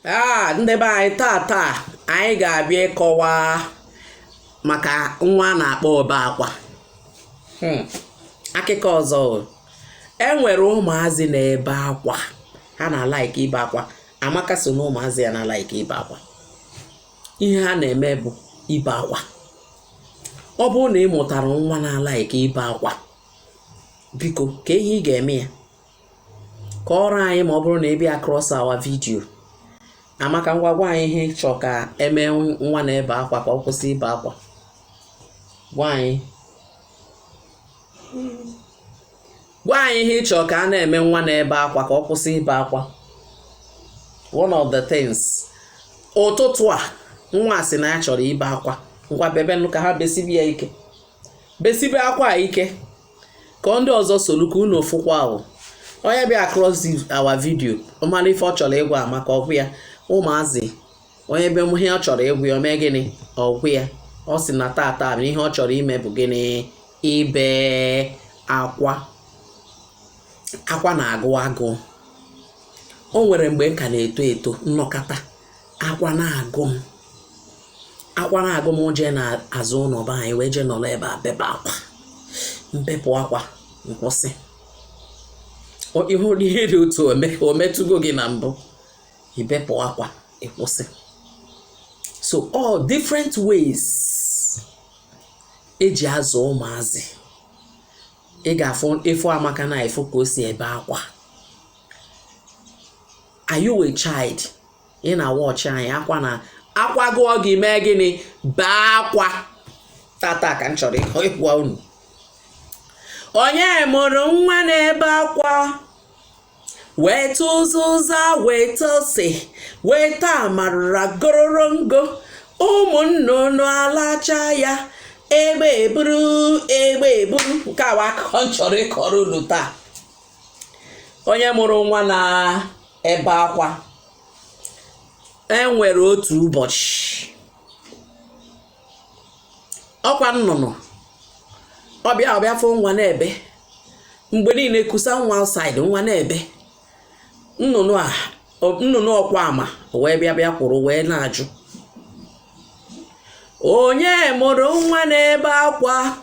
Ndị be anyị taa anyị ga-abịa ịkọwa maka nwa na-akpọ obe akwa. Akụkọ ọzọ, enwere ụmụazị na-ebe akwa, ha na-alaiki ibe akwa. Amaka so na ụmụazị ya na-alaiki ibe akwa. Ihe ha na-eme bụ ibe akwa. Ọ bụrụ na ị mụtara nwa na-alaiki ibe akwa, biko ka ihe ị ga-eme ya kọọrọ anyị ma ọ bụrụ na ị bịa across our video. Amaka, ngwa gwa anyị ihe ịchọ ka eme nwa na-ebe akwa ka ọ kwụsị ibe akwa. Gwa anyị ihe ịchọ ka a na-eme nwa na-ebe akwa ka ọ kwụsị ibe akwa. One of the things. Ụtụtụ a nwa sị na ya chọrọ ibe akwa. Ngwa bebenụ ka ha besibe ya ike. Besibe akwa a ike ka ndị ọzọ solu ka unu fụkwa ahụ. Onye bịa across our video, ọmara ife ọ chọrọ ịgwa Amaka ọgwụ ya. Ụmụazị onye be ihe ọ chọrọ ịgwụ ya, ome gịnị ọgwụ ya. Ọ sị na tata ihe ọ chọrọ ime bụ gịnị? Ibe akwa. Akwa na-agụ agụ. O nwere mgbe m ka na-eto eto nnọkọta akwa na-agụ m. Akwa na-agụ m jee na-azụ ụlọ be anyị wee jee nọrọ ebe a bebe akwa. Mbepụ akwa nkwụsị. Ihe dị otu o metụgo gị na mbụ, ibepụ akwa ịkwụsị. So all different ways eji azụ ụmụazị. Ị ga-afụ efu Amaka na efu ka o si ebe akwa. Are you a child? Ị na-watch anyị akwa gụọ gị mee gịnị? Bee akwa. Tata ka m chọrọ ịgwa unu. Onye mụrụ nwa na-ebe akwa, weta ụzụza, weta ose, weta amarara gororongo, ụmụ nnụnụ alacha ya, egbe eburu. Nke a bụ akụkọ m chọrọ ịkọrọ unu taa. Onye mụrụ nwa na-ebe akwa, enwere otu ụbọchị, ọkwa nnụnụ ọbịa fụ nwa na-ebe. Mgbe niile kusa nwa outside, nwa na-ebe. Nnụnụ ọkwa ama wee bịa kwụrụ wee na-ajụ, onye mụrụ nwa na-ebe akwa,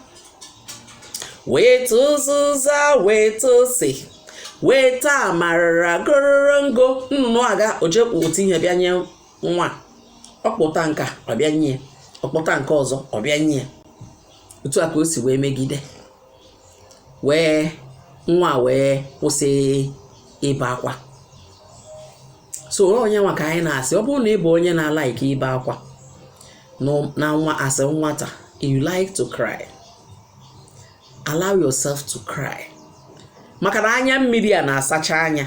weta ụzụza, weta ose, weta amarara gororongo. Nnụnụ aga ojekwu otu ihe bịa nye nwa. Ọkpụta nka ọbịa nye, ọkpụta nke ọzọ ọbịa nye. Otu a ka o si wee megide wee nwa wee kwụsị ibe akwa. So onye nwa ka anyị na-asị, ọ bụrụ na ị bụ onye na-alaiki ibe akwa na nwa as a nwata, you like to cry, allow yourself to cry. Maka na anya mmiri a na-asacha anya.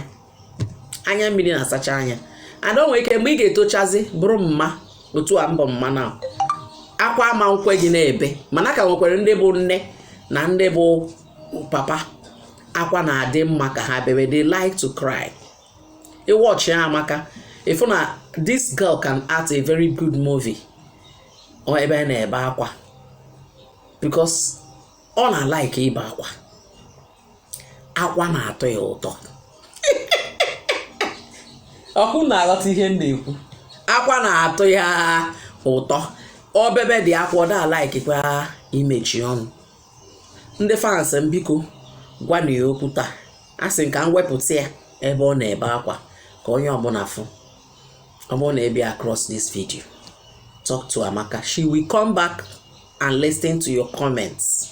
Anya mmiri na-asacha anya. Ada onwe ike mgbe ị ga-etochazi bụrụ mma otu a mbọ mma na akwa ama nkwe gị na-ebe. Mana ka nwekwara ndị bụ nne na ndị bụ papa, akwa na-adị mma ka ha bebe. They like to cry. You watch ya Amaka, if na this girl can act a very good movie or ebe na-ebe akwa, because ọ na-like ibe akwa. Akwa na-atọ ya ụtọ. Ọkụ na-aghọta ihe m na-ekwu. Akwa na-atọ ya ụtọ. Ọ bebe dị akwa, ọ da-like kwa imechi ọnụ. Ndị fans m biko gwa na ya okwu taa. Asị m ka m wepụta ya ebe ọ na-ebe akwa ka onye ọbụla fụ. Ọ bụrụ na ebe across this video, talk to Amaka. She will come back and listen to your comments.